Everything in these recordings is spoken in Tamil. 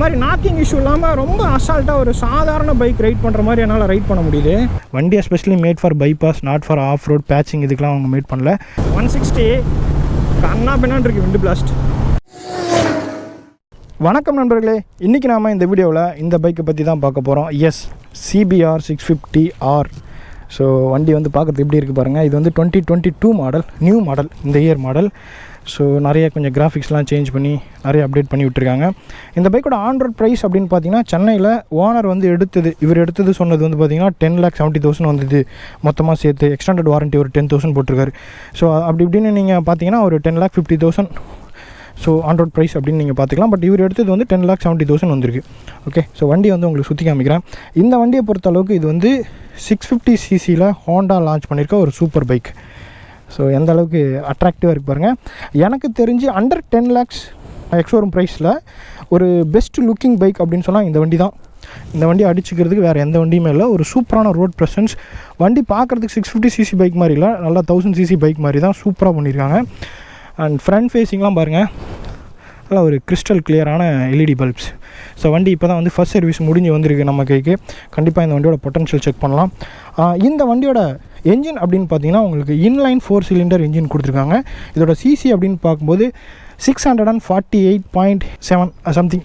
மாதிரி நாக்கிங் இஷ்யூ இல்லாமல் ரொம்ப அசால்ட்டாக ஒரு சாதாரண பைக் ரைட் பண்ணுற மாதிரி என்னால் ரைட் பண்ண முடியுது. வண்டி especially made for bypass, not for off road bashing, இதுக்கெலாம் அவங்க மேட் பண்ணல. 160 கண்ணா பின்னான்னு இருக்குது விண்டு பிளாஸ்ட். வணக்கம் நண்பர்களே, இன்றைக்கி நாம் இந்த வீடியோவில் இந்த பைக்கை பற்றி தான் பார்க்க போகிறோம். S, CBR 650R. ஸோ வண்டி வந்து பார்க்குறது எப்படி இருக்குது பாருங்கள். இது வந்து 2022 மாடல், நியூ மாடல், இந்த இயர் மாடல். ஸோ நிறைய கொஞ்சம் கிராஃபிக்ஸ்லாம் சேஞ்ச் பண்ணி நிறைய அப்டேட் பண்ணி விட்டுருக்காங்க. இந்த பைக்கோட ஆன் ரோட் ப்ரைஸ் அப்படின்னு பார்த்தீங்கன்னா, சென்னையில் ஓனர் வந்து இவர் எடுத்தது சொன்னது வந்து பார்த்தீங்கன்னா 10,70,000 வந்தது மொத்தமாக சேர்த்து. எக்ஸ்டெண்டட் வாரண்ட்டி ஒரு 10,000 போட்டிருக்காரு. ஸோ அப்படி இப்படின்னு நீங்கள் பார்த்தீங்கன்னா ஒரு 10,50,000 ஸோ ஆன் ரோட் ப்ரைஸ் அப்படின்னு நீங்கள் பார்த்துக்கலாம். பட் இவர் எடுத்தது வந்து 10,70,000 வந்திருக்கு. ஓகே, ஸோ வண்டி வந்து உங்களுக்கு சுற்றி காமிக்கிறேன். இந்த வண்டியை பொறுத்த அளவுக்கு இது வந்து 650cc ஹோண்டா லான்ச் பண்ணியிருக்க ஒரு சூப்பர் பைக். ஸோ எந்த அளவுக்கு அட்ராக்டிவாக இருக்குது பாருங்கள். எனக்கு தெரிஞ்சு அண்டர் 10 lakhs எக்ஸ்ஷோரூம் ப்ரைஸில் ஒரு பெஸ்ட் லுக்கிங் பைக் அப்படின்னு சொன்னால் இந்த வண்டி தான். இந்த வண்டி அடிச்சுக்கிறதுக்கு வேறு எந்த வண்டியுமே இல்லை. ஒரு சூப்பரான ரோட் ப்ரெசன்ஸ். வண்டி பார்க்குறதுக்கு 650cc பைக் மாதிரி இல்லை, நல்லா 1000cc பைக் மாதிரி தான் சூப்பராக பண்ணியிருக்காங்க. அண்ட் ஃப்ரண்ட் ஃபேஸிங்லாம் பாருங்கள், நல்லா ஒரு கிறிஸ்டல் கிளியரான எல்இடி பல்ப்ஸ். ஸோ வண்டி இப்போ தான் வந்து ஃபர்ஸ்ட் சர்வீஸ் முடிஞ்சு வந்திருக்கு நம்ம கைக்கு. கண்டிப்பாக இந்த வண்டியோட பொட்டன்ஷியல் செக் பண்ணலாம். இந்த வண்டியோட என்ஜின் அப்படின்னு பார்த்தீங்கன்னா உங்களுக்கு இன்லைன் 4 cylinder என்ஜின் கொடுத்துருக்காங்க. இதோட சிசி அப்படின்னு பார்க்கும்போது 648.7 சம்திங்,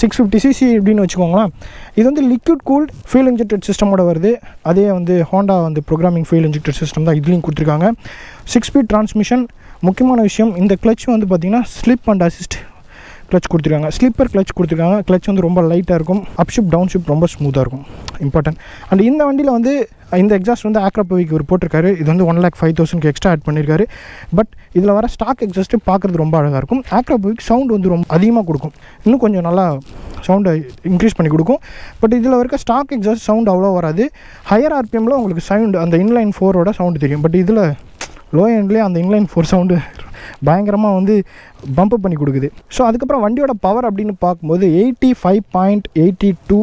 650cc அப்படின்னு வச்சுக்கோங்களேன். இது வந்து லிக்விட் கூல்ட் ஃபியூல் இன்ஜெக்டட் சிஸ்டமோட வருது. அதே வந்து ஹோண்டா வந்து ப்ரோக்ராமிங் ஃபியூல் இன்ஜெக்டட் சிஸ்டம் தான் இதுலேயும் கொடுத்துருக்காங்க. 6-speed transmission. முக்கியமான விஷயம், இந்த கிளச் வந்து பார்த்திங்கன்னா ஸ்லிப் அண்ட் அசிஸ்ட் கிளச் கொடுத்துருக்காங்க. ஸ்லிப்பர் கிளச் கொடுத்துருக்காங்க. கிளச் வந்து ரொம்ப லைட்டாக இருக்கும். அப்ஷிப் டவுன்ஷிப் ரொம்ப ஸ்மூத்தாக இருக்கும். இம்பார்ட்டன்ட். அண்ட் இந்த வண்டியில் வந்து இந்த எக்ஸாஸ்ட் வந்து ஆக்ராபோவிக்கு ஒரு போட்டிருக்காரு. இது வந்து 1,05,000 எக்ஸ்ட்ரா ஆட் பண்ணியிருக்காரு. பட் இதில் வர ஸ்டாக் எக்ஸாஸ்ட்டு பார்க்குறது ரொம்ப அழகாக இருக்கும். ஆக்ராபோவிக் சவுண்ட் வந்து ரொம்ப அதிகமாக கொடுக்கும். இன்னும் கொஞ்சம் நல்லா சவுண்டை இன்க்ரீஸ் பண்ணி கொடுக்கும். பட் இதில் இருக்க ஸ்டாக் எக்ஸாஸ்ட் சவுண்ட் அவ்வளோ வராது. ஹையர் ஆர்பிஎம்மில் உங்களுக்கு சவுண்ட் அந்த இன்லைன் 4ஓட சவுண்டு தெரியும். பட் இதில் லோ எண்ட்லேயே அந்த இன்லைன் 4 சவுண்டு பயங்கரமாக வந்து பம்பப் பண்ணி கொடுக்குது. ஸோ அதுக்கப்புறம் வண்டியோட பவர் அப்படின்னு பார்க்கும்போது 85.82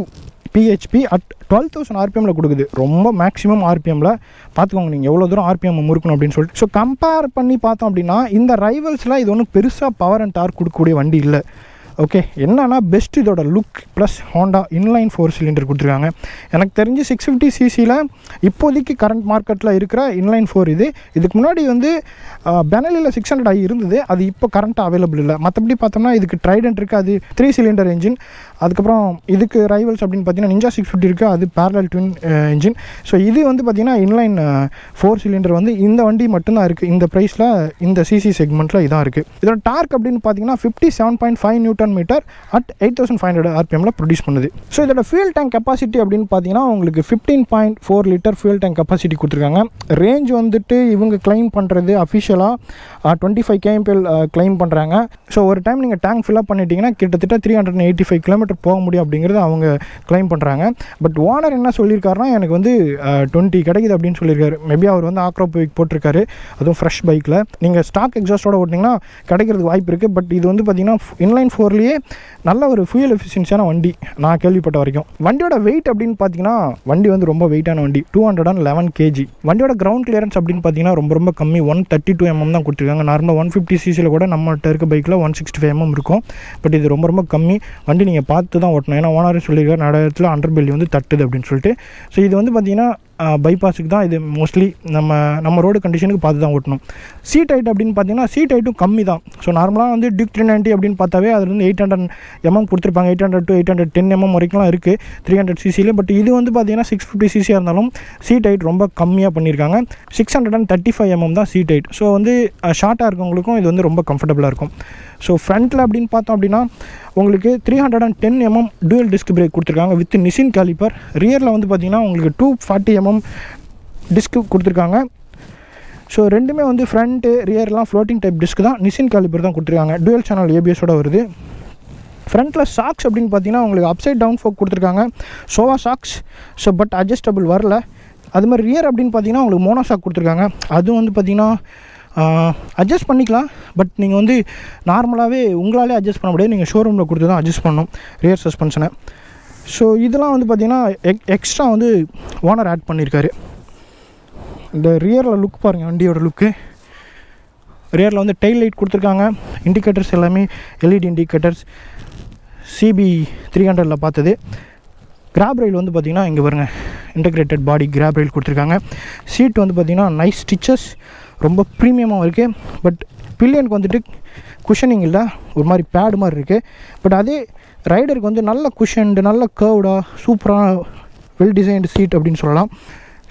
PHP அட் 12,000 RPMல கொடுக்குது. ரொம்ப மேக்ஸிமம் RPMல பார்த்துக்கோங்க நீங்கள் எவ்வளோ தூரம் RPM முறுக்கணும் அப்படின்னு சொல்லிட்டு. ஸோ கம்பேர் பண்ணி பார்த்தோம் அப்படின்னா இந்த ரைவல்ஸில் இது ஒன்றும் பெருசாக பவர் அண்ட் டார்க் கொடுக்கக்கூடிய வண்டி இல்லை. ஓகே, என்னன்னா பெஸ்ட் இதோட look plus Honda inline 4 cylinder கொடுத்துருக்காங்க. எனக்கு தெரிஞ்சு 650cc இப்போதைக்கு கரண்ட் மார்க்கெட்டில் இருக்கிற இன்லைன் 4 இது. இதுக்கு முன்னாடி வந்து பெனலியில் 600i இருந்தது. அது இப்போ கரண்ட்டாக அவைலபிள் இல்லை. மற்றபடி பார்த்தோம்னா இதுக்கு ட்ரைடன்ட் இருக்குது, அது 3 cylinder என்ஜின். அதுக்கப்புறம் இதுக்கு ரைவல்ஸ் அப்படின்னு பார்த்தீங்கன்னா நிஞ்சா 650 இருக்குது, அது பேரலல் ட்வின் என்ஜின். ஸோ இது வந்து பார்த்திங்கன்னா இன்லைன் 4 cylinder வந்து இந்த வண்டி மட்டும்தான் இருக்குது. இந்த ப்ரைஸில் இந்த சிசி செக்மெண்ட்டில் இதான் இருக்குது. இதோட டார்க் அப்படின்னு பார்த்தீங்கன்னா 57.5 Nm அட் 8,500 RPMல ப்ரொடியூஸ் பண்ணுது. ஸோ இதோட ஃபியூல் டேங்க் கெப்பாசிட்டி அப்படின்னு பார்த்தீங்கன்னா உங்களுக்கு 15.4 liter ஃபியூல் டேங்க் கெப்பாசிட்டி கொடுத்துருக்காங்க. ரேஞ்ச் வந்துட்டு இவங்க கிளைம் பண்ணுறது அஃபிஷியலாக 25 km கிளைம் பண்ணுறாங்க. ஸோ ஒரு டைம் நீங்கள் டேங்க் ஃபில்அப் பண்ணிட்டீங்கன்னா கிட்டத்தட்ட 385 km போக முடியும் அப்படிங்கிறது அவங்க கிளைம் பண்ணுறாங்க. பட் ஓனர் என்ன சொல்லியிருக்காருன்னா, எனக்கு வந்து 20 கிடைக்குது அப்படின்னு சொல்லியிருக்காரு. மேபி அவர் வந்து ஆக்ரோபோவிக் போட்டிருக்காரு, அதுவும் ஃப்ரெஷ் பைக்கில். நீங்கள் ஸ்டாக் எக்ஸாஸ்டோட ஓட்டிங்கன்னா கிடைக்கிறதுக்கு வாய்ப்பு இருக்குது. பட் இது வந்து பார்த்தீங்கன்னா இன்லைன் 4லேயே நல்ல ஒரு ஃபியூல் எஃபிஷியன்சியான வண்டி நான் கேள்விப்பட்ட வரைக்கும். வண்டியோட வெயிட் அப்படின்னு பார்த்தீங்கன்னா வண்டி வந்து ரொம்ப வெயிட்டான வண்டி, 211 kg. வண்டியோட கிரவுண்ட் கிளியரன்ஸ் அப்படின்னு பார்த்தீங்கன்னா ரொம்ப கம்மி, 132 mm தான் கொடுத்துருக்காங்க. நார்மலாக 150cc கூட நம்மகிட்ட இருக்க பைக்கில் 165 mm இருக்கும். பட் இது ரொம்ப கம்மி. வண்டி நீங்கள் பார்த்து தான் ஓட்டணும். ஏன்னா ஓனரே சொல்லியிருக்காரு நிறைய இடத்துல அண்டர் பெல்லி வந்து தட்டுது அப்படின்னு சொல்லிட்டு. ஸோ இது வந்து பார்த்தீங்கன்னா பைபாஸுக்கு தான் இது மோஸ்ட்லி நம்ம ரோடு கண்டிஷனுக்கு பார்த்து தான் ஓட்டணும். சீட் ஹைட் அப்படின்னு பார்த்தீங்கன்னா சீட் ஹைட்டும் கம்மி தான். ஸோ நார்மலாக வந்து டியூக் 390 அப்படின்னு பார்த்தாவே அதில் வந்து 800 mm கொடுத்துருப்பாங்க. 800 to 810 mm வரைக்கும்லாம் இருக்குது 300cc. பட் இது வந்து பார்த்தீங்கன்னா 650cc இருந்தாலும் சீட் ஹைட் ரொம்ப கம்மியாக பண்ணியிருக்காங்க. 635 mm தான் சீட் ஹைட். ஸோ வந்து ஷார்ட்டாக இருக்கவங்களுக்கும் இது வந்து ரொம்ப கம்ஃபர்டபுளாக இருக்கும். ஸோ ஃப்ரண்ட்டில் அப்படின்னு பார்த்தோம் அப்படின்னா உங்களுக்கு 310 mm டூயல் டிஸ்க் பிரேக் கொடுத்துருக்காங்க வித் நிசின் காலிப்பர். ரியரில் வந்து பார்த்திங்கன்னா உங்களுக்கு 240 mm டிஸ்க் கொடுத்துருக்காங்க. ஸோ ரெண்டுமே வந்து ஃப்ரண்ட்டு ரியர்லாம் ஃப்ளோட்டிங் டைப் டிஸ்க் தான், நிசின் காலிப்பர் தான் கொடுத்துருக்காங்க. டூயல் சேனல் ABS-ஓட வருது. ஃப்ரண்ட்டில் சாக்ஸ் அப்படின்னு பார்த்தீங்கன்னா உங்களுக்கு அப்சைட் டவுன் ஃபோக் கொடுத்துருக்காங்க, சோவா சாக்ஸ். ஸோ பட் அட்ஜஸ்டபிள் வரல. அது மாதிரி ரியர் அப்படின்னு பார்த்தீங்கன்னா உங்களுக்கு மோனோ சாக் கொடுத்துருக்காங்க. அதுவும் வந்து பார்த்திங்கன்னா அட்ஜஸ்ட் பண்ணிக்கலாம். பட் நீங்கள் வந்து நார்மலாகவே உங்களாலே அட்ஜஸ்ட் பண்ண முடியாது, நீங்கள் ஷோரூமில் கொடுத்து தான் அட்ஜஸ்ட் பண்ணணும் ரியர் சஸ்பென்ஷனை. ஸோ இதெல்லாம் வந்து பார்த்திங்கன்னா எக்ஸ்ட்ரா வந்து ஓனர் ஆட் பண்ணியிருக்காரு. இந்த ரியரில் லுக் பாருங்கள், வண்டியோட லுக்கு. ரியரில் வந்து டெயில் லைட் கொடுத்துருக்காங்க. இண்டிகேட்டர்ஸ் எல்லாமே LED இண்டிகேட்டர்ஸ். CB300 பார்த்தது. கிராப் ரயில் வந்து பார்த்திங்கன்னா இங்கே பாருங்கள், இன்டகிரேட்டட் பாடி கிராப் ரயில் கொடுத்துருக்காங்க. சீட் வந்து பார்த்திங்கன்னா நைஸ் ஸ்டிச்சஸ், ரொம்ப ப்ரீமியமாக இருக்குது. பட் பில்லியனுக்கு வந்துட்டு குஷனிங் இல்லை, ஒரு மாதிரி பேடு மாதிரி இருக்குது. பட் அதே ரைடருக்கு வந்து நல்ல குஷன்டு, நல்ல கர்வ்டாக, சூப்பராக வெல் டிசைன்டு சீட் அப்படின்னு சொல்லலாம்.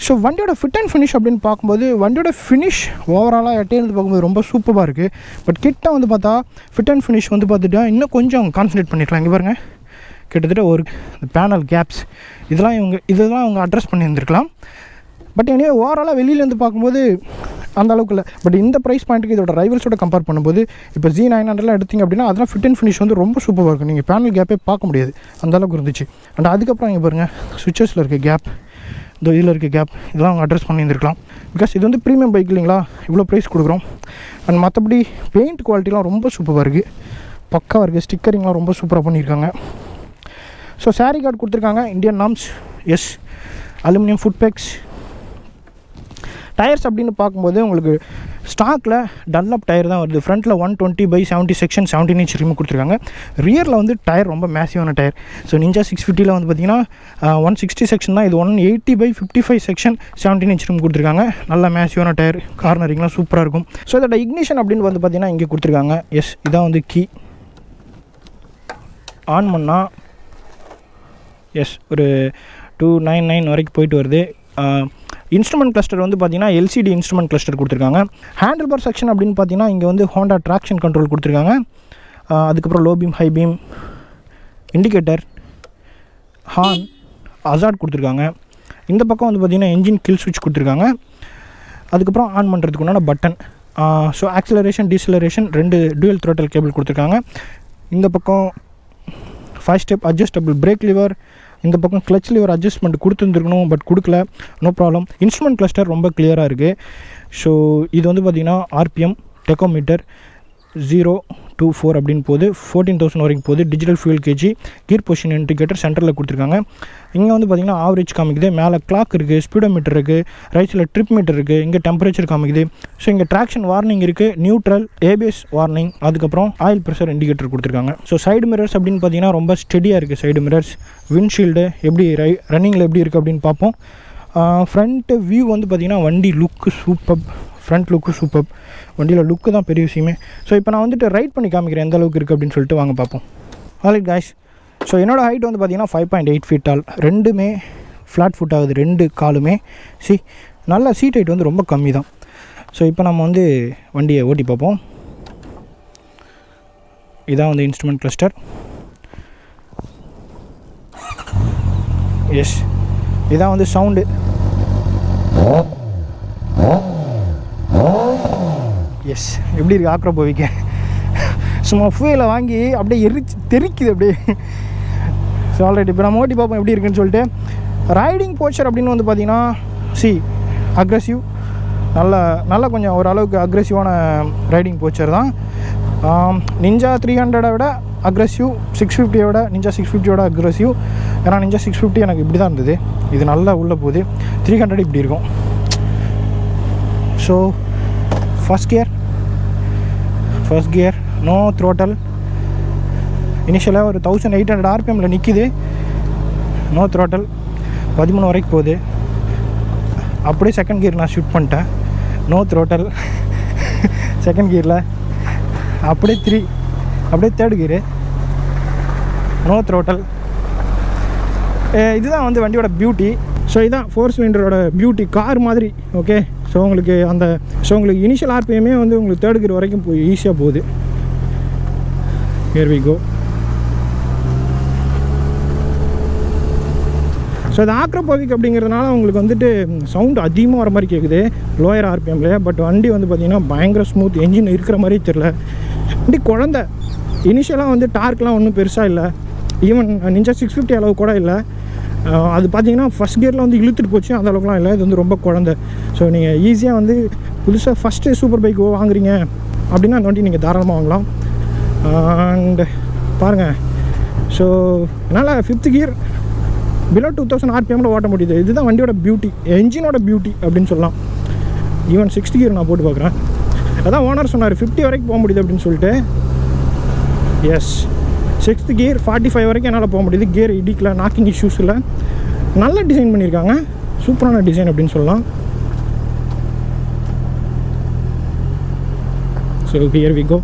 ஸோ வண்டியோட ஃபிட் அண்ட் ஃபினிஷ் அப்படின்னு பார்க்கும்போது வண்டியோட ஃபினிஷ் ஓவராலாக எட்டேருந்து பார்க்கும்போது ரொம்ப சூப்பராக இருக்குது. பட் கிட்ட வந்து பார்த்தா ஃபிட் அண்ட் ஃபினிஷ் வந்து பார்த்துட்டா இன்னும் கொஞ்சம் கான்சன்ட்ரேட் பண்ணிக்கலாம். இங்கே பாருங்கள், கிட்டத்தட்ட ஒரு பேனல் கேப்ஸ் இதெல்லாம் அவங்க அட்ரஸ் பண்ணியிருந்துருக்கலாம். பட் எனவே ஓவராலாக வெளியிலேருந்து பார்க்கும்போது அந்த அளவுக்கு இல்லை. பட் இந்த ப்ரைஸ் பாயிண்ட்டுக்கு இதோட ரைவல்ஸோட கம்பேர் பண்ணும்போது இப்போ Z900 எடுத்திங்க அப்படின்னா அதெல்லாம் ஃபிட் அண்ட் ஃபினிஷ் வந்து ரொம்ப சூப்பராக இருக்கும். நீங்கள் பேனல் கேப்பே பார்க்க முடியாது, அந்தளவுக்கு இருந்துச்சு. அண்ட் அதுக்கப்புறம் இங்கே பாருங்கள், சுவிச்சஸில் இருக்க கேப், இந்த இதில் இருக்க கேப், இதெல்லாம் அவங்க அட்ரஸ் பண்ணியிருந்துருக்கலாம். பிகாஸ் இது வந்து ப்ரீமியம் பைக் இல்லைங்களா, இவ்வளோ ப்ரைஸ் கொடுக்குறோம். அண்ட் மற்றபடி பெயிண்ட் குவாலிட்டிலாம் ரொம்ப சூப்பராக இருக்குது, பக்காவாக இருக்குது. ஸ்டிக்கரிங்லாம் ரொம்ப சூப்பராக பண்ணியிருக்காங்க. ஸோ சாரி கார்டு கொடுத்துருக்காங்க, Indian norms, yes, aluminium foot pegs. Tyres அப்படின்னு பார்க்கும்போது உங்களுக்கு ஸ்டாக்கில் டன்லப் டயர் தான் வருது. ஃப்ரண்ட்டில் 120/70 செக்ஷன் 17 inch ரிமூவ் கொடுத்துருக்காங்க. ரியரில் வந்து டயர் ரொம்ப மேசிவான டயர். ஸோ நிஞ்சா 650 வந்து பார்த்திங்கன்னா 160 செக்ஷன் தான், இது 180/55 செக்ஷன் 17 inch ரிமூவ் கொடுத்துருக்காங்க. நல்ல மேசிவான டயர், கார்னரிங்லாம் சூப்பராக இருக்கும். ஸோ இதோட இக்னிஷன் அப்படின்னு வந்து பார்த்திங்கன்னா இங்கே கொடுத்துருக்காங்க. எஸ், இதான் வந்து கீ. ஆன் பண்ணால் எஸ் ஒரு 299 வரைக்கும் போயிட்டு வருது. இன்ஸ்ட்ருமெண்ட் கிளஸ்டர் வந்து பார்த்திங்கன்னா LCD இன்ஸ்ட்ருமெண்ட் கிளஸ்டர் கொடுத்துருக்காங்க. ஹேண்டில் பார் செக்ஷன் அப்படின்னு பார்த்திங்கன்னா இங்கே வந்து ஹோண்டா ட்ராக்ஷன் கண்ட்ரோல் கொடுத்துருக்காங்க. அதுக்கப்புறம் low beam, high beam, indicator, horn, hazard கொடுத்துருக்காங்க. இந்த பக்கம் வந்து பார்த்திங்கன்னா என்ஜின் கில் ஸ்விட்ச் கொடுத்துருக்காங்க. அதுக்கப்புறம் ஆன் பண்ணுறதுக்கு உண்டான button. So acceleration, deceleration 2 dual throttle cable கொடுத்துருக்காங்க. இந்த பக்கம் 5 ஸ்டெப் அட்ஜஸ்டபிள் பிரேக் லிவர், இந்த பக்கம் கிளச் லிவர் அட்ஜஸ்ட்மெண்ட் கொடுத்துருந்துருக்கணும், பட் கொடுக்கல, நோ ப்ராப்ளம். இன்ஸ்ட்ருமெண்ட் கிளஸ்டர் ரொம்ப கிளியராக இருக்குது. ஸோ இது வந்து பார்த்திங்கன்னா RPM, டெக்கோமீட்டர் 0 to 4 அப்படின்னு போகுது, 14,000 வரைக்கும் போகுது. டிஜிட்டல் ஃபியூல் கேஜி, கீர் பொசிஷன் இண்டிகேட்டர் சென்டரில் கொடுத்துருக்காங்க. இங்கே வந்து பார்த்திங்கன்னா ஆவரேஜ் காமிக்குது, மேலே கிளாக் இருக்குது, ஸ்பீடோமீட்டர் இருக்குது, ரைட் சைடில் ட்ரிப் மீட்டர் இருக்குது, இங்கே டெம்பரேச்சர் காமிக்குது. ஸோ இங்கே ட்ராக்ஷன் வார்னிங் இருக்குது, நியூட்ரல், ABS வார்னிங், அதுக்கப்புறம் ஆயில் ப்ரெஷர் இண்டிகேட்டர் கொடுத்துருக்காங்க. ஸோ சைடு மிரர்ஸ் அப்படின்னு பார்த்திங்கன்னா ரொம்ப ஸ்டெடியாக இருக்குது. சைடு மிரர்ஸ், விண்ட்ஷீல்டு எப்படி ரன்னிங்கில் எப்படி இருக்குது அப்படின்னு பார்ப்போம். ஃப்ரண்ட்டு வியூ வந்து பார்த்திங்கன்னா வண்டி லுக்கு சூப்பர், ஃப்ரண்ட் லுக்கு சூப்பர். வண்டியில் லுக்கு தான் பெரிய விஷயமே. ஸோ இப்போ நான் வந்துட்டு ரைட் பண்ணி காமிக்கிறேன் எந்த அளவுக்கு இருக்குது அப்படின்னு சொல்லிட்டு வாங்க பார்ப்போம். ஆல்ரைட் காய்ஸ், ஸோ என்னோடய ஹைட் வந்து பார்த்திங்கன்னா 5.8 feet டால், ரெண்டுமே ஃப்ளாட் ஃபுட் ஆகுது, 2 காலுமே. நல்ல சீட் ஹைட் வந்து ரொம்ப கம்மி தான். ஸோ இப்போ நம்ம வந்து வண்டியை ஓட்டி பார்ப்போம். இதான் வந்து இன்ஸ்ட்ருமெண்ட் கிளஸ்டர். எஸ், இதான் வந்து சவுண்டு. எஸ், எப்படி இருக்குது ஆக்ரோபோவிக்க, சும்மா ஃபியூலை வாங்கி அப்படியே தெரிக்குது அப்படியே. ஸோ ஆல்ரைட், இப்போ நம்ம ஓட்டி பார்ப்போம் எப்படி இருக்குன்னு சொல்லிட்டு. ரைடிங் போஸ்டர் அப்படின்னு வந்து பார்த்திங்கன்னா அக்ரெசிவ், நல்லா கொஞ்சம் ஓரளவுக்கு அக்ரெசிவான ரைடிங் போஸ்டர் தான். நிஞ்சா 300 விட அக்ரெசிவ், 650 விட நிஞ்சா 650 அக்ரெசிவ். ஏன்னா நிஞ்சா 650 எனக்கு இப்படி தான் இருந்தது, இது நல்லா உள்ளே போகுது. 300 இப்படி இருக்கும். So first gear, no throttle. இனிஷியலாக ஒரு 1800 RPMல நிற்கிது, நோ த்ரோட்டல். 13 வரைக்கும் போகுது. அப்படியே செகண்ட் கியர் நான் ஷூட் பண்ணிட்டேன், நோ த்ரோட்டல். செகண்ட் கியரில் அப்படியே 3, அப்படியே தேர்ட் கியரு, நோ த்ரோட்டல். இதுதான் வந்து வண்டியோட பியூட்டி. ஸோ இதுதான் 4 சிலிண்டரோட பியூட்டி, கார் மாதிரி. ஓகே, ஸோ உங்களுக்கு இனிஷியல் RPMே வந்து உங்களுக்கு தேர்ட் கியர் வரைக்கும் போய் ஈஸியாக போகுது. Here we go. ஸோ இது ஆக்ரோபோவிக் அப்படிங்கிறதுனால உங்களுக்கு வந்துட்டு சவுண்டு அதிகமாக வர மாதிரி கேட்குது லோயர் RPMல. பட் வண்டி வந்து பார்த்திங்கன்னா பயங்கர ஸ்மூத், என்ஜின் இருக்கிற மாதிரி தெரில. வண்டி குழந்தை. இனிஷியலாக வந்து டார்க்லாம் ஒன்றும் பெருசாக இல்லை, ஈவன் நிஞ்சா 650 அளவு கூட இல்லை. அது பார்த்தீங்கன்னா ஃபஸ்ட் கியரில் வந்து இழுத்துட்டு போச்சு, அந்த அளவுக்குலாம் இல்லை. இது வந்து ரொம்ப குழந்தை. ஸோ நீங்கள் ஈஸியாக வந்து புதுசாக ஃபஸ்ட்டு சூப்பர் பைக் வாங்குறீங்க அப்படின்னா அந்த வண்டி நீங்கள் தாராளமாக வாங்கலாம். அண்ட் பாருங்கள், ஸோ என்னால் 5th கியர் பிலோ 2000 RPMல ஓட்ட முடியுது. இதுதான் வண்டியோட பியூட்டி, என்ஜினோட பியூட்டி அப்படின்னு சொல்லலாம். ஈவன் 6th கியர் நான் போட்டு பார்க்குறேன். அதான் ஓனர் சொன்னார் 50 வரைக்கும் போக முடியுது அப்படின்னு சொல்லிட்டு. எஸ், 6th கியர் 45 வரைக்கும் என்னால் போக முடியுது. கியர் இடிக்கல, நாக்கிங் இஷ்யூஸ் இல்லை. நல்ல டிசைன் பண்ணியிருக்காங்க, சூப்பரான டிசைன் அப்படின்னு சொல்லலாம். So here we go.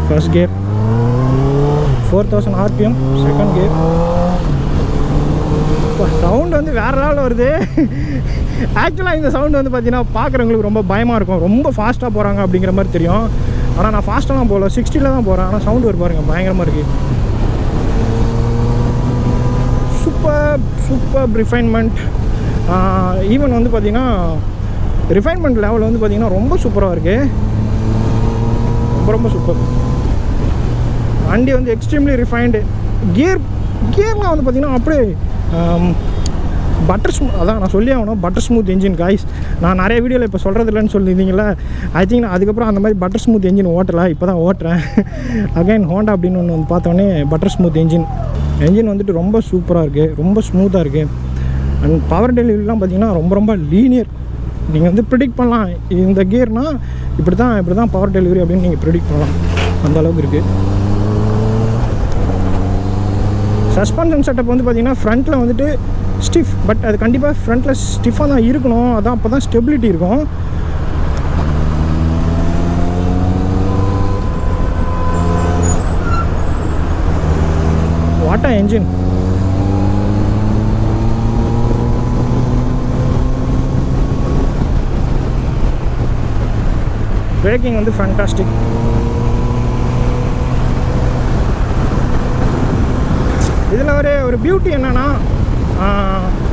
First gear 4000 RPM, second gear. Sound வந்து வேறு லெவலில் வருது. ஆக்சுவலாக இந்த சவுண்ட் வந்து பார்த்தீங்கன்னா பார்க்குறவங்களுக்கு ரொம்ப பயமாக இருக்கும். ரொம்ப ஃபாஸ்ட்டாக போகிறாங்க அப்படிங்கிற மாதிரி தெரியும். ஆனால் நான் ஃபாஸ்ட்டாலாம் போகல, 60ல் தான் போகிறேன். ஆனால் சவுண்ட் வரும் பாருங்கள், பயங்கரமாக இருக்குது. Super refinement. ஈவன் வந்து பார்த்திங்கன்னா ரிஃபைன்மெண்ட் லெவல் வந்து பார்த்திங்கன்னா ரொம்ப சூப்பராக இருக்குது. ரொம்ப சூப்பர். வண்டி வந்து எக்ஸ்ட்ரீம்லி ரிஃபைன்டு. கியர்லாம் வந்து பார்த்திங்கன்னா அப்படியே பட்டர் ஸ்மூத். அதான் நான் சொல்லி ஆகணும், பட்டர் ஸ்மூத் என்ஜின் காய்ஸ். நான் நிறைய வீடியோவில் இப்போ சொல்கிறது இல்லைன்னு சொல்லியிருந்தீங்களா. ஐ திங்க் நான் அதுக்கப்புறம் அந்த மாதிரி பட்டர் ஸ்மூத் என்ஜின் ஓட்டலை, இப்போ தான் ஓட்டுறேன். அகைன் ஹோண்டா அப்படின்னு ஒன்று வந்து பார்த்தோன்னே பட்டர் ஸ்மூத் என்ஜின் வந்துட்டு ரொம்ப சூப்பராக இருக்குது, ரொம்ப ஸ்மூத்தாக இருக்குது. அண்ட் பவர் டெலிவரிலாம் பார்த்திங்கன்னா ரொம்ப லீனியர். நீங்கள் வந்து ப்ரிடிக்ட் பண்ணலாம், இந்த கியர்னால் இப்படி தான் பவர் டெலிவரி அப்படின்னு நீங்கள் ப்ரிடிக்ட் பண்ணலாம், அந்தளவுக்கு இருக்குது. சஸ்பென்ஷன் செட்டப் வந்து பார்த்திங்கன்னா ஃப்ரண்ட்டில் வந்துட்டு ஸ்டிஃப், பட் அது கண்டிப்பாக ஃப்ரண்ட்டில் ஸ்டிஃபாக தான் இருக்கணும். அதான் அப்போ தான் ஸ்டெபிலிட்டி இருக்கும். What a engine. பிரேக்கிங் வந்து ஃபேண்டாஸ்டிக். இதில் ஒரு பியூட்டி என்னென்னா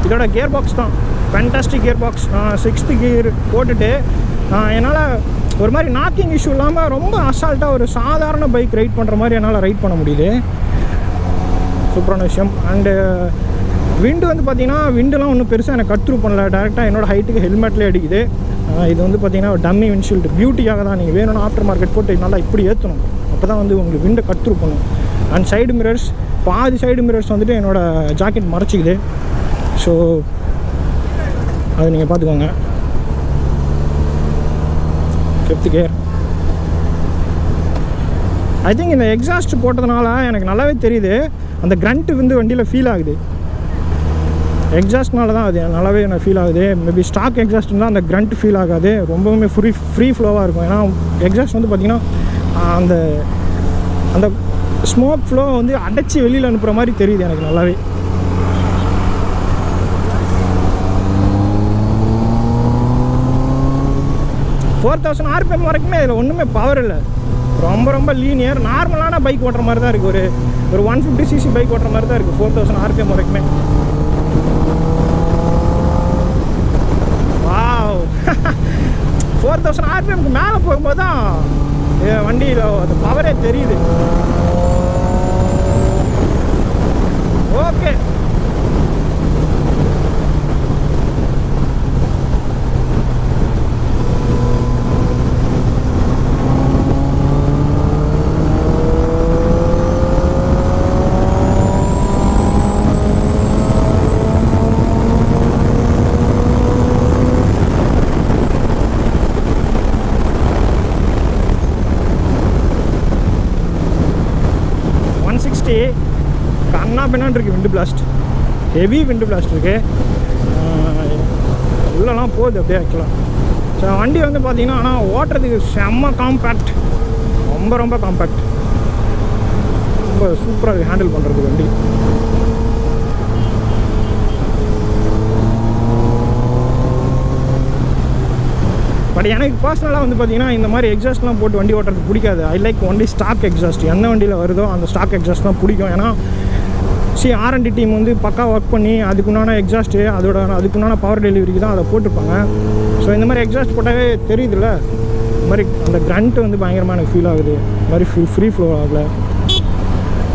இதோட கியர் பாக்ஸ் தான். Fantastic gear box. 6th gear போட்டுட்டு என்னால் ஒரு மாதிரி நாக்கிங் இஷ்யூ இல்லாமல் ரொம்ப அசால்ட்டாக ஒரு சாதாரண பைக் ரைட் பண்ணுற மாதிரி என்னால் ரைட் பண்ண முடியுது. சூப்பரான விஷயம். அண்டு விண்டு வந்து பார்த்திங்கன்னா விண்டுலாம் ஒன்றும் பெருசாக எனக்கு கட் த்ரூ பண்ணல, டேரெக்டாக என்னோடய ஹைட்டுக்கு ஹெல்மெட்லேயே அடிக்குது. இது வந்து பார்த்திங்கன்னா டம்மி விண்ட்ஷீல்டு, பியூட்டியாக தான். நீங்கள் வேணும்னா ஆஃப்டர் மார்க்கெட் போட்டு நல்லா இப்படி ஏற்றணும், அப்போ தான் வந்து உங்களுக்கு விண்டை கட் த்ரூ பண்ணும். அண்ட் சைடு மிரர்ஸ், பாதி சைடு மிரர்ஸ் வந்துட்டு என்னோடய ஜாக்கெட் மறைச்சிக்குது. ஸோ அது நீங்கள் பார்த்துக்கோங்க. 5th gear. ஐ திங்க் இந்த எக்ஸாஸ்ட் போட்டதுனால எனக்கு நல்லாவே தெரியுது, அந்த கிரண்ட்டு வந்து வண்டியில் ஃபீல் ஆகுது. எக்ஸாஸ்ட்னால தான் அது நல்லாவே எனக்கு ஃபீல் ஆகுது. மேபி ஸ்டாக் எக்ஸாஸ்ட்னா அந்த கிரண்ட் ஃபீல் ஆகாது, ரொம்பவுமே ஃப்ரீ ஃப்ளோவாக இருக்கும். ஏன்னா எக்ஸாஸ்ட் வந்து பார்த்திங்கன்னா அந்த அந்த ஸ்மோக் ஃப்ளோ வந்து அடைச்சி வெளியில் அனுப்புகிற மாதிரி தெரியுது எனக்கு நல்லாவே. $4000 RPM வரைக்குமே இதில் ஒன்றுமே பவர் இல்லை, ரொம்ப லீனியர். நார்மலான பைக் ஓட்டுற மாதிரி தான் இருக்குது, ஒரு 150cc பைக் ஓட்டுற மாதிரி தான் இருக்குது 4000 RPM வரைக்குமே. வாவ். 4000 RPMக்கு மேலே போகும்போது தான் வண்டியில் அந்த பவரே தெரியுது. ஓகே, கண்ணா பின்னான்னு இருக்குது. விண்டு பிளாஸ்ட், ஹெவி விண்டு பிளாஸ்ட் இருக்குது, உள்ளெல்லாம் போகுது அப்படியே ஆக்சுவலாக. ஸோ வண்டி வந்து பார்த்திங்கன்னா ஆனால் ஓட்டுறதுக்கு செம்ம காம்பேக்ட், ரொம்ப காம்பேக்ட், ரொம்ப சூப்பராக ஹேண்டில் பண்ணுறது வண்டி. பட் எனக்கு பர்சனலாக வந்து பார்த்திங்கன்னா இந்த மாதிரி எக்ஸாஸ்ட்லாம் போட்டு வண்டி ஓட்டுறதுக்கு பிடிக்காது. I like only stock exhaust. எந்த வண்டியில் வருதோ அந்த ஸ்டாக் எக்ஸாஸ்ட் தான் பிடிக்கும். ஏன்னா R&D டீம் வந்து பக்கா ஒர்க் பண்ணி அதுக்குண்டான எக்ஸாஸ்ட்டு அதுக்குண்டான பவர் டெலிவரிக்கு தான் அதை போட்டிருப்பாங்க. ஸோ இந்த மாதிரி எக்ஸாஸ்ட் போட்டாவே தெரியுதுல்ல, இந்த மாதிரி அந்த கிரண்ட் வந்து பயங்கரமாக எனக்கு ஃபீல் ஆகுது, இந்த மாதிரி ஃப்ரீ ஃப்ளோ ஆகலை.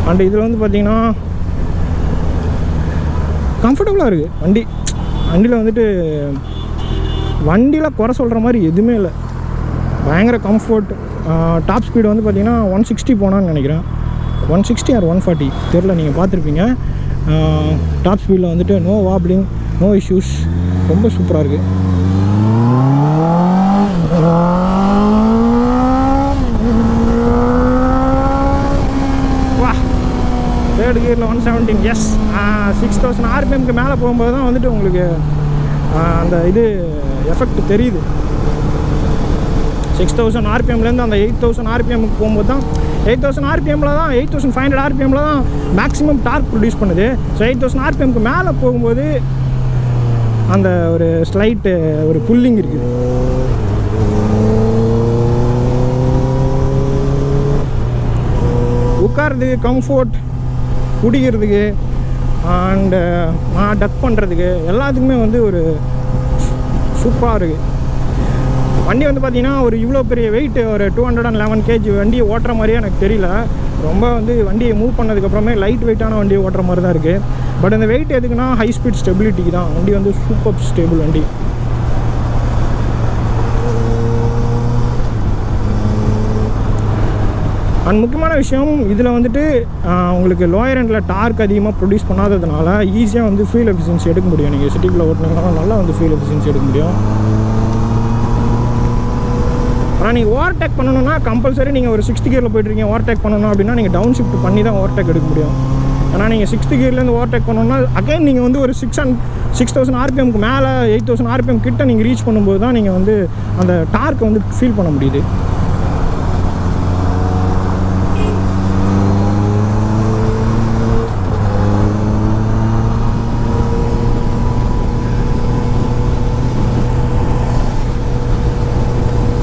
அண்ட் இதில் வந்து பார்த்திங்கன்னா கம்ஃபர்டபுளாக இருக்குது வண்டி. வண்டியில் வந்துட்டு வண்டியில் குறை சொல்கிற மாதிரி எதுவுமே இல்லை, பயங்கர கம்ஃபர்ட். டாப் ஸ்பீடு வந்து பார்த்திங்கன்னா 160 போனான்னு நினைக்கிறேன், 160 or 140 தெரில, நீங்கள் பார்த்துருப்பீங்க. டாப் ஸ்பீடில் வந்துட்டு நோ வாப்ளிங், நோ இஷ்யூஸ், ரொம்ப சூப்பராக இருக்குது. வா, தேர்ட் கியரில் 117. எஸ், 6000 RPMக்கு மேலே போகும்போது தான் வந்துட்டு உங்களுக்கு அந்த இது எஃபெக்ட் தெரியுது. 6000 RPMலேருந்து அந்த 8000 RPMக்கு போகும்போது தான் 8000 RPMல தான் 8500 RPMல தான் மேக்ஸிமம் டார்க் ப்ரொடியூஸ் பண்ணுது. ஸோ 8000 RPMக்கு மேலே போகும்போது அந்த ஒரு ஸ்லைட்டு ஒரு புல்லிங் இருக்குது. உட்கார்றதுக்கு கம்ஃபோர்ட், குடிக்கிறதுக்கு அண்டு டக் பண்ணுறதுக்கு எல்லாத்துக்குமே வந்து ஒரு சூப்பராக இருக்குது. வண்டி வந்து பார்த்திங்கன்னா ஒரு இவ்வளோ பெரிய வெயிட், ஒரு 211 kg வண்டியை ஓட்டுற மாதிரியே எனக்கு தெரியல. ரொம்ப வந்து வண்டியை மூவ் பண்ணதுக்கப்புறமே லைட் வெயிட்டான வண்டியை ஓட்டுற மாதிரி தான் இருக்குது. பட் அந்த வெயிட் எதுக்குன்னா ஹை ஸ்பீட் ஸ்டெபிலிட்டிக்கு தான். வண்டி வந்து சூப்பர் ஸ்டேபிள் வண்டி. அண்ட் முக்கியமான விஷயம் இதில் வந்துட்டு உங்களுக்கு லோயர் எண்டில் டார்க் அதிகமாக ப்ரொடியூஸ் பண்ணாததுனால ஈஸியாக வந்து ஃபியூல் எஃபிஷியன்சி எடுக்க முடியும். நீங்கள் சிட்டிக்குள்ளே ஓட்டினீங்கன்னா நல்லா வந்து ஃபியூல் எஃபிஷியன்சி எடுக்க முடியும். ஆனால் நீங்கள் ஓவர்டேக் பண்ணணும்னா கம்பல்சரி நீங்கள் ஒரு 6th கியரில் போய்ட்டுருக்கீங்க, ஓவர்டேக் பண்ணணும் அப்படின்னா நீங்கள் டவுன் ஷிஃப்ட் பண்ணி தான் ஓவர்டேக் எடுக்க முடியும். ஆனால் நீங்கள் 6th கியர்லேருந்து ஓவர்டேக் பண்ணணும்னா அகைன் நீங்கள் வந்து ஒரு 6000 RPMக்கு மேலே 8000 RPM கிட்ட நீங்கள் ரீச் பண்ணும்போது தான் நீங்கள் வந்து அந்த டார்க்கை வந்து ஃபீல் பண்ண முடியுது.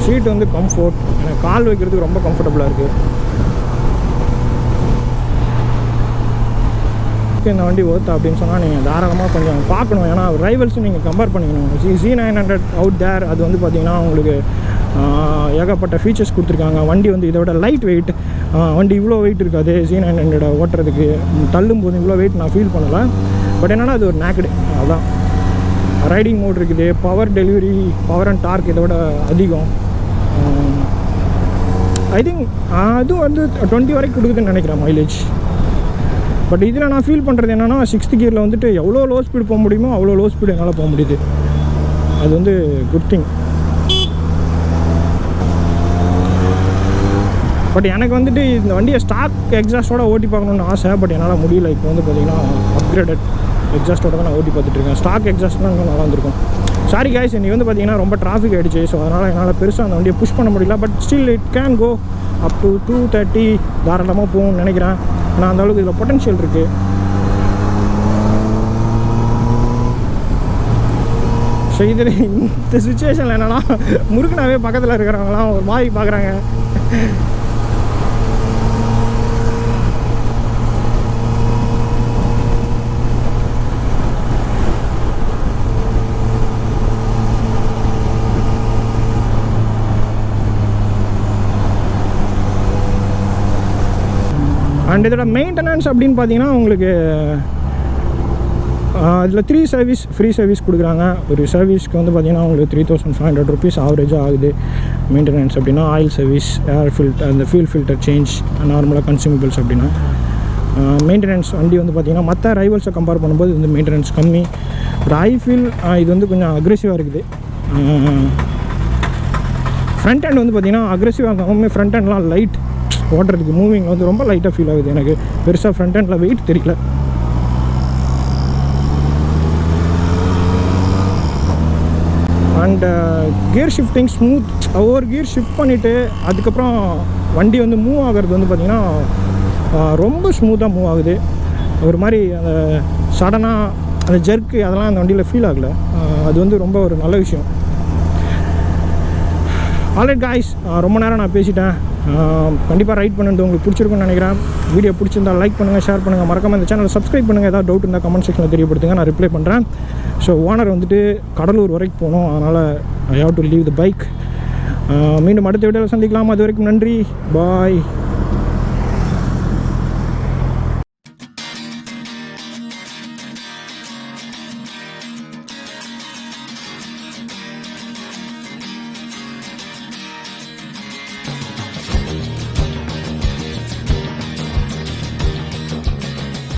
சீட் வந்து கம்ஃபோர்ட், எனக்கு கால் வைக்கிறதுக்கு ரொம்ப கம்ஃபர்டபுளாக இருக்குது. இந்த வண்டி ஒர்த் அப்படின்னு சொன்னால் நீங்கள் தாராளமாக கொஞ்சம் பார்க்கணும். ஏன்னா ரைவல்ஸும் நீங்கள் கம்பேர் பண்ணிக்கணும். Z900 அவுட் தேர் அது வந்து பார்த்திங்கன்னா உங்களுக்கு ஏகப்பட்ட ஃபீச்சர்ஸ் கொடுத்துருக்காங்க. வண்டி வந்து இதை விட லைட் வெயிட். வண்டி இவ்வளோ வெயிட் இருக்காது Z900 ஓட்டுறதுக்கு. தள்ளும் போது இவ்வளோ வெயிட் நான் ஃபீல் பண்ணலை. பட் என்னென்னா அது ஒரு நேக்கடு, அதுதான். ரைடிங் மோட் இருக்குது, power delivery, power and torque இதை விட அதிகம். ஐ திங்க் அதுவும் வந்து 20 வரைக்கும் கொடுக்குதுன்னு நினைக்கிறேன் மைலேஜ். பட் இதில் நான் ஃபீல் பண்ணுறது என்னென்னா 6th கியரில் வந்துட்டு எவ்வளோ லோ ஸ்பீடு போக முடியுமோ அவ்வளோ லோ ஸ்பீடு என்னால் போக முடியுது. அது வந்து குட் திங். பட் எனக்கு வந்துட்டு இந்த வண்டியை ஸ்டாக் எக்ஸாஸ்டோட ஓட்டி பார்க்கணுன்னு ஆசை. பட் என்னால் முடியல. இப்போ வந்து பார்த்திங்கன்னா அப்கிரேடட் எக்ஸாஸ்டோட தான் நான் ஓட்டி பார்த்துட்ருக்கேன். ஸ்டாக் எக்ஸாஸ்ட்லாம் இன்னும் நல்லா இருந்திருக்கும். சாரி காய்ஸ், இன்றைக்கி வந்து பார்த்திங்கன்னா ரொம்ப டிராஃபிக் ஆகிடுச்சு. ஸோ அதனால் என்னால் பெருசாக அந்த வண்டியை புஷ் பண்ண முடியல. But still it can go up to 230 தாராளமாக போகும்னு நினைக்கிறேன். ஆனால் அந்த அளவுக்கு இதில் பொட்டன்ஷியல் இருக்குது. ஸோ இதில் இந்த சுச்சுவேஷனில் என்னென்னா முறுக்குனாவே பக்கத்தில் இருக்கிறவங்களாம் ஒரு மாதிரி பார்க்குறாங்க. அண்ட் இதோட மெயின்டெனன்ஸ் அப்படின்னு பார்த்தீங்கன்னா உங்களுக்கு இதில் 3 சர்வீஸ் ஃப்ரீ சர்வீஸ் கொடுக்குறாங்க. ஒரு சர்வீஸ்க்கு வந்து பார்த்திங்கன்னா உங்களுக்கு 3500 rupees ஆவரேஜாக ஆகுது மெயின்டெனன்ஸ். அப்படின்னா ஆயில் சர்வீஸ், ஏர் ஃபில்டர், அந்த ஃபியூல் ஃபில்டர் சேஞ்ச், நார்மலாக கன்சியூமபிள்ஸ். அப்படின்னா மெயின்டெனன்ஸ் வண்டி வந்து பார்த்திங்கன்னா மற்ற ரைவல்ஸை கம்பேர் பண்ணும்போது இது வந்து மெயின்டெனன்ஸ் கம்மி. பட் ஐ ஃபீல் இது வந்து கொஞ்சம் அக்ரெசிவாக இருக்குது. ஃப்ரண்ட் ஹேண்ட் வந்து பார்த்திங்கன்னா அக்ரெசிவாக இருந்தாலுமே ஃப்ரண்ட் ஹேண்ட்லாம் லைட் ஓட்டுறதுக்கு மூவிங் வந்து ரொம்ப லைட்டாக ஃபீல் ஆகுது. எனக்கு பெருசாக ஃப்ரண்ட் ஹேண்டில் வெயிட் தெரியல. And gear shifting smooth. ஒவ்வொரு கியர் ஷிஃப்ட் பண்ணிவிட்டு அதுக்கப்புறம் வண்டி வந்து மூவ் ஆகிறது வந்து பார்த்திங்கன்னா ரொம்ப ஸ்மூத்தாக மூவ் ஆகுது. ஒரு மாதிரி அந்த சடனாக அந்த ஜெர்க்கு அதெல்லாம் அந்த வண்டியில் ஃபீல் ஆகலை. அது வந்து ரொம்ப ஒரு நல்ல விஷயம். ஆல்ரைட் காய்ஸ், ரொம்ப நேரம் நான் பேசிட்டேன். கண்டிப்பாக ரைட் பண்ணுறது உங்களுக்கு பிடிச்சிருக்குன்னு நினைக்கிறேன். வீடியோ பிடிச்சிருந்தால் லைக் பண்ணுங்கள், ஷேர் பண்ணுங்கள், மறக்காமல் இந்த சேனலை சப்ஸ்கிரைப் பண்ணுங்கள். ஏதாவது டவுட் இருந்தால் கமெண்ட் செக்ஷனில் தெரியப்படுத்துங்க, நான் ரிப்ளை பண்ணுறேன். ஸோ ஓனர் வந்துட்டு கடலூர் வரைக்கும் போகணும், அதனால் I have to leave the bike. மீண்டும் அடுத்த வீடியோவில் சந்திக்கலாம். அது வரைக்கும் நன்றி, பாய்.